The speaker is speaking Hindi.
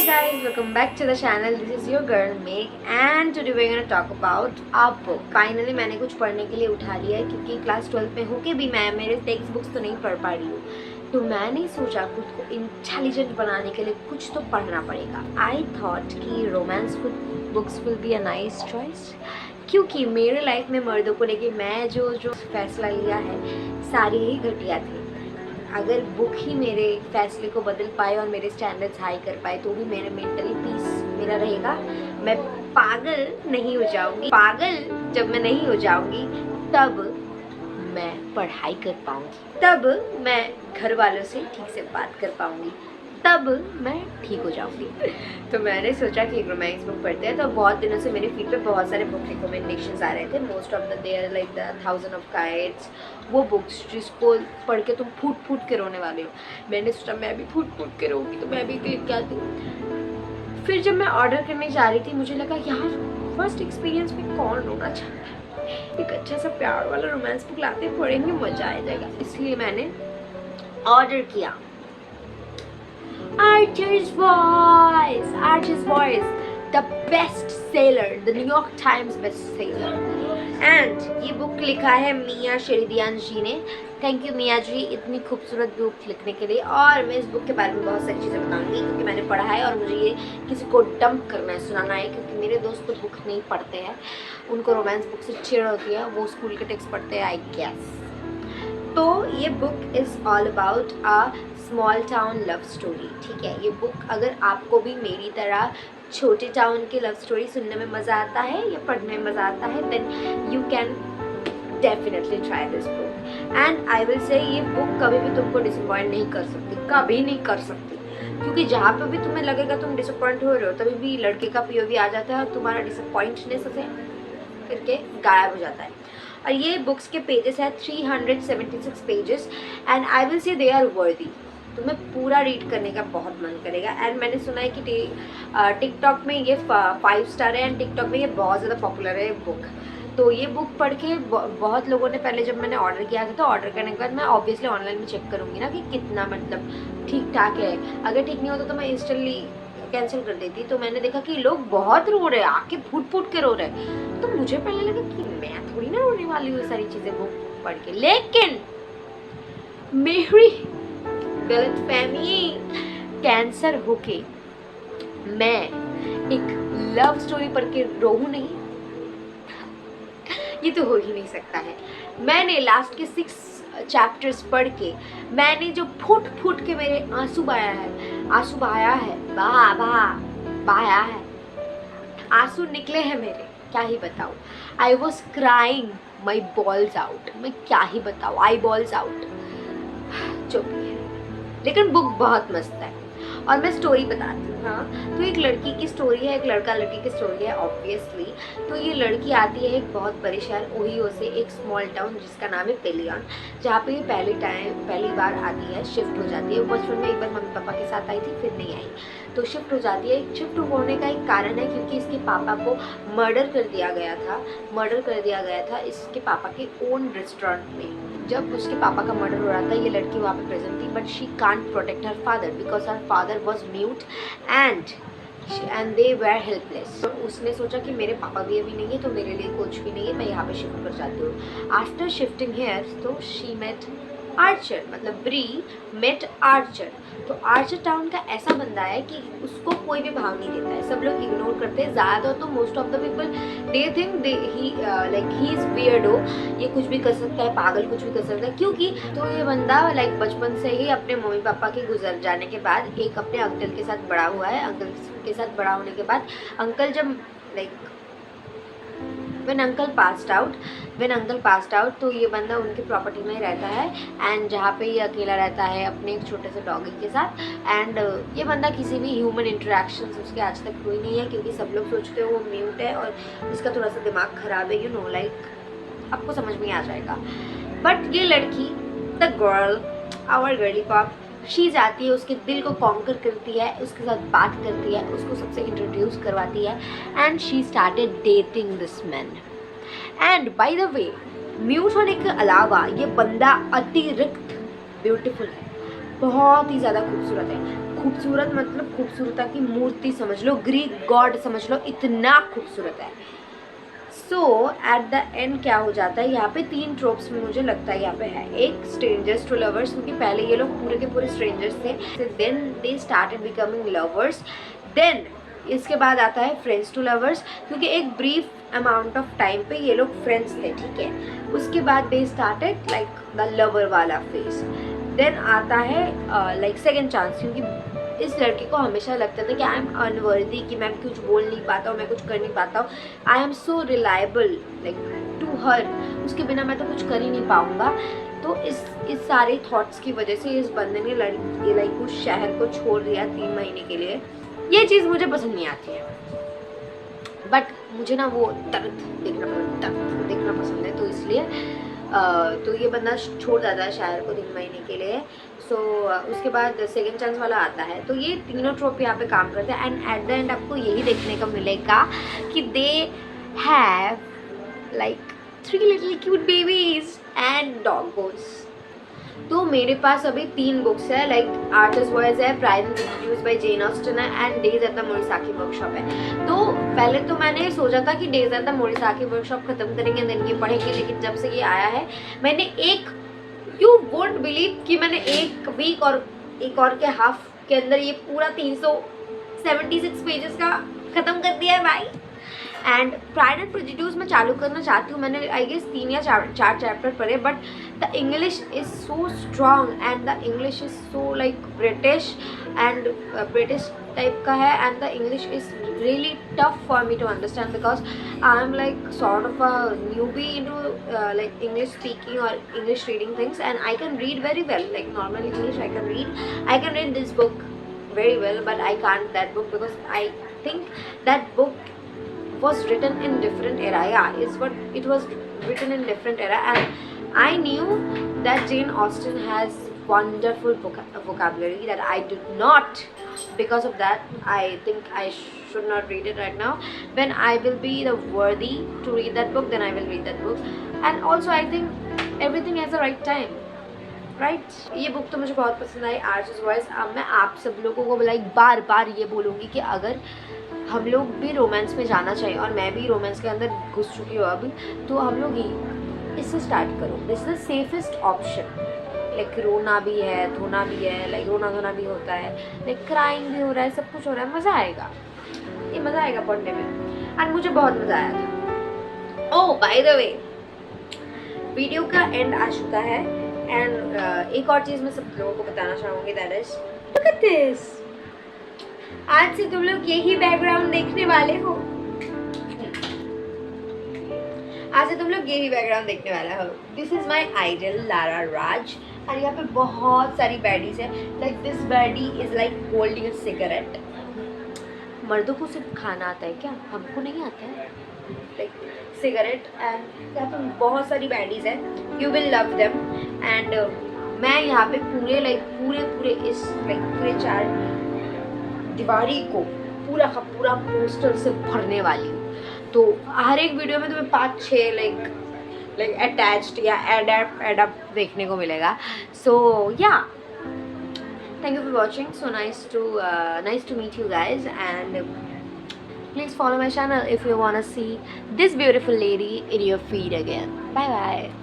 Hi guys, welcome back to the channel. This is your girl Meg and today we're going to talk about a book. Finally मैंने कुछ पढ़ने के लिए उठा लिया है क्योंकि क्लास 12 में होके भी मैं मेरे टेक्स्ट बुक्स तो नहीं पढ़ पा रही हूँ, तो मैंने सोचा खुद को इंटेलिजेंट बनाने के लिए कुछ तो पढ़ना पड़ेगा. आई थॉट कि romance books will be a nice choice क्योंकि मेरे लाइफ में मर्दों को लेके मैं जो फैसला लिया है सारे ही घटिया थे. अगर बुक ही मेरे फैसले को बदल पाए और मेरे स्टैंडर्ड्स हाई कर पाए तो भी मेरे मेंटली पीस मेरा रहेगा. मैं पागल नहीं हो जाऊंगी. पागल जब मैं नहीं हो जाऊंगी तब मैं पढ़ाई कर पाऊंगी, तब मैं घर वालों से ठीक से बात कर पाऊंगी, तब मैं ठीक हो जाऊंगी. तो मैंने सोचा कि एक रोमांस बुक पढ़ते हैं. तो बहुत दिनों से मेरे फीड पे बहुत सारे बुक रिकमेंडेशंस आ रहे थे. Most of the there like the 1000 of kites, वो बुक्स जिसको पढ़ के तुम फूट फूट के रोने वाले हो. मैंने सोचा मैं भी फूट फूट के रोऊंगी तो मैं भी क्लिक क्या दूँ. फिर जब मैं ऑर्डर करने जा रही थी मुझे लगा यार फर्स्ट एक्सपीरियंस में कौन रोना चाहता है, एक अच्छा सा प्यार वाला रोमांस बुक लाते पढ़ेंगे मज़ा आ जाएगा. इसलिए मैंने ऑर्डर किया Archer's Voice, the best seller, the New York Times best seller. And ये बुक लिखा है मिया शेरिदियान जी ने. थैंक यू मिया जी इतनी खूबसूरत बुक लिखने के लिए. और मैं इस बुक के बारे में बहुत सारी चीज़ें बताऊंगी क्योंकि मैंने पढ़ा है और मुझे ये किसी को डंप करना है, सुनाना है, क्योंकि मेरे दोस्त तो बुक नहीं पढ़ते हैं, उनको रोमांस बुक से चिढ़ होती है, वो स्कूल के टेक्स्ट पढ़ते हैं आई गेस. तो ये book is all about a small town love story. ठीक है, ये बुक अगर आपको भी मेरी तरह छोटे टाउन की लव स्टोरी सुनने में मज़ा आता है या पढ़ने में मज़ा आता है then you can definitely try this book. And I will say ये बुक कभी भी तुमको डिसअपॉइंट नहीं कर सकती, कभी नहीं कर सकती, क्योंकि जहाँ पे भी तुम्हें लगेगा तुम डिसअपॉइंट हो रहे हो तभी भी लड़के का पीओवी आ जाता है और तुम्हारा डिसअपॉइंटनेस से करके गायब हो जाता है. और ये बुक्स के पेजेस है 376 पेजेस एंड आई विल से दे आर वर्दी. तुम्हें पूरा रीड करने का बहुत मन करेगा. एंड मैंने सुना है कि टिकटॉक में ये 5 स्टार है एंड टिकटॉक में ये बहुत ज़्यादा पॉपुलर है बुक. तो ये बुक पढ़ के बहुत लोगों ने पहले जब मैंने ऑर्डर किया था तो ऑर्डर करने के बाद मैं ऑब्वियसली ऑनलाइन में चेक करूँगी ना कि कितना मतलब ठीक ठाक है. अगर ठीक नहीं होता तो मैं इंस्टेंटली कैंसिल कर देती. तो मैंने देखा कि लोग बहुत रो रहे हैं, आके फूट फूट के रो रहे हैं. तो मुझे पहले लगा कि मैं थोड़ी ना रोने वाली हूँ सारी चीज़ें बुक पढ़ के. लेकिन मेरी गलतफहमी कैंसर होके मैं एक लव स्टोरी पढ़ के रोऊं नहीं, ये तो हो ही नहीं सकता है. मैंने लास्ट के 6 चैप्टर्स पढ़ के मैंने जो फूट फूट के मेरे आंसू बहाया है, आंसू निकले हैं मेरे, क्या ही बताऊँ. I was crying my balls out. मैं क्या ही बताऊँ, आई बॉल्स आउट. जो भी है, लेकिन बुक बहुत मस्त है. और मैं स्टोरी बताती हूँ. हाँ, तो एक लड़की की स्टोरी है, एक लड़का लड़की की स्टोरी है ऑब्वियसली. तो ये लड़की आती है एक बहुत बड़े शहर ओहियो से एक स्मॉल टाउन जिसका नाम है पेलियन, जहाँ पे ये पहली बार आती है. शिफ्ट हो जाती है. वो बचपन में एक बार मम्मी पापा के साथ आई थी, फिर नहीं आई, तो शिफ्ट हो जाती है. शिफ्ट होने का एक कारण है क्योंकि इसके पापा को मर्डर कर दिया गया था इसके पापा के ओन रेस्टोरेंट में. जब उसके पापा का मर्डर हो रहा था ये लड़की वहाँ पे प्रेजेंट थी, but she can't protect her father because her father was mute and they were helpless. तो उसने सोचा कि मेरे पापा भी अभी नहीं है तो मेरे लिए कुछ भी नहीं है, मैं यहाँ पे शिफ्ट कर जाती हूँ. आफ्टर शिफ्टिंग हेयर तो शी मेट आर्चर, मतलब ब्री मेट आर्चर. तो आर्चर टाउन का ऐसा बंदा है कि उसको कोई भी भाव नहीं देता है, सब लोग इग्नोर करते हैं. ज़्यादा तो most of the people they think he is weirdo, ये कुछ भी कर सकता है, पागल कुछ भी कर सकता है. क्योंकि तो ये बंदा लाइक बचपन से ही अपने मम्मी पापा के गुजर जाने के बाद एक अपने अंकल के साथ बड़ा हुआ है. अंकल के साथ बड़ा होने के बाद अंकल जब like when uncle passed out तो ये बंदा उनकी प्रॉपर्टी में रहता है एंड जहाँ पे ये अकेला रहता है अपने एक छोटे से डॉगी के साथ. एंड ये बंदा किसी भी ह्यूमन इंटरेक्शन उसके आज तक हुई नहीं है क्योंकि सब लोग सोचते हैं वो म्यूट है और इसका थोड़ा सा दिमाग ख़राब है, यू नो, लाइक आपको समझ में आ जाएगा. बट ये लड़की the girl, our girly pop, she जाती है, उसके दिल को कॉन्कर करती है, उसके साथ बात करती है, उसको सबसे इंट्रोड्यूस करवाती है and she started dating this man. And by the way mute होने के अलावा ये बंदा अतिरिक्त ब्यूटीफुल है, बहुत ही ज़्यादा खूबसूरत है. खूबसूरत मतलब खूबसूरता की मूर्ति समझ लो, ग्रीक गॉड समझ लो, इतना खूबसूरत है। सो एट द एंड क्या हो जाता है, यहाँ पे 3 ट्रोप्स में मुझे लगता है यहाँ पे है। एक स्ट्रेंजर्स टू लवर्स, क्योंकि पहले ये लोग पूरे के पूरे स्ट्रेंजर्स थे, then they started becoming lovers. Then इसके बाद आता है फ्रेंड्स टू लवर्स, क्योंकि एक ब्रीफ अमाउंट ऑफ टाइम पे ये लोग फ्रेंड्स थे, ठीक है। उसके बाद they started like the lover वाला फेज। देन आता है लाइक सेकेंड चांस, क्योंकि इस लड़के को हमेशा लगता था कि आई एम अनवर्दी, कि मैं कुछ बोल नहीं पाता हूँ, मैं कुछ कर नहीं पाता हूँ, I am so reliable like to her, उसके बिना मैं तो कुछ कर ही नहीं पाऊँगा। तो इस सारे थॉट्स की वजह से इस बंदे ने लड़की लाइक उस शहर को छोड़ दिया 3 महीने के लिए। ये चीज़ मुझे पसंद नहीं आती है, बट मुझे ना वो दर्द देखना पसंद है, तो इसलिए तो ये बंदा छोड़ जाता है शहर को 3 महीने के लिए। सो उसके बाद सेकेंड चांस वाला आता है। तो ये तीनों ट्रोप यहाँ पे काम करते हैं, एंड एट द एंड आपको यही देखने को मिलेगा कि they have like 3 little cute babies and doggos. तो मेरे पास अभी 3 बुक्स है, लाइक आर्टिस्ट वॉइस है, Pride and Prejudice by Jane Austen है, and Days at the Morisaki Workshop है। तो पहले तो मैंने सोचा था कि Days at the Morisaki Workshop खत्म करेंगे, देन ये पढ़ेंगे, लेकिन जब से ये आया है मैंने यू वोंट बिलीव कि मैंने 1 वीक और 1 और के हाफ के अंदर ये पूरा 376 पेजेस का ख़त्म कर दिया है भाई। एंड प्राइड एंड प्रेजुडियूस मैं चालू करना चाहती हूँ, मैंने आई गेस 3 या 4 चैप्टर पढ़े, but the English is so strong and the English is so like British and British type का है, and the English is really tough for me to understand because I'm like sort of a newbie into like English speaking or English reading things, and I can read very well, like normal English I can read this book very well, but I can't that book because I think that book was written in different era. Yeah, it was written in different era, and I knew that Jane Austen has wonderful vocabulary that I did not. Because of that, I think I should not read it right now. When I will be the worthy to read that book, then I will read that book. And also I think everything has the right time, right? ये बुक तो मुझे बहुत पसंद आई, आर्टिस्ट वॉइस। अब मैं आप सब लोगों को लाइक बार बार ये बोलूँगी कि अगर हम लोग भी रोमांस में जाना चाहिए, और मैं भी रोमांस के अंदर घुस चुकी हूँ अभी, तो हम लोग इससे स्टार्ट करो। This is the safest option. Like रोना भी है, धोना भी है, लाइक रोना धोना भी होता है, लाइक क्राइंग भी हो रहा है, सब कुछ हो रहा है, मज़ा आएगा, ये मज़ा आएगा पढ़ने में, एंड मुझे बहुत मज़ा आया था। ओह बाय द वे, वीडियो का एंड आ चुका है, एंड एक और चीज़ मैं सब लोगों को बताना चाहूँगी, that is look at this. आज से तुम लोग यही बैकग्राउंड देखने वाले हो, आज से तुम लोग यही बैकग्राउंड देखने वाला हो। This is my idol Lara Raj, और यहाँ पे बहुत सारी बैडीज है, like this baddie is like holding a cigarette. मर्दों को सिर्फ खाना आता है क्या? हमको नहीं आता है, लाइक सिगरेट। एंड यहाँ पे बहुत सारी बैडीज है, you will love them. And मैं यहाँ पे पूरे लाइक पूरे इस लाइक पूरे 4 दीवारी को पूरा का पूरा पोस्टर से भरने वाली हूँ। तो हर एक वीडियो में तुम्हें 5-6 लाइक अटैच्ड या एडअप देखने को मिलेगा। सो या thank you for watching, so nice to meet you guys, and please follow my channel if you want to see this beautiful lady in your feed again. Bye bye.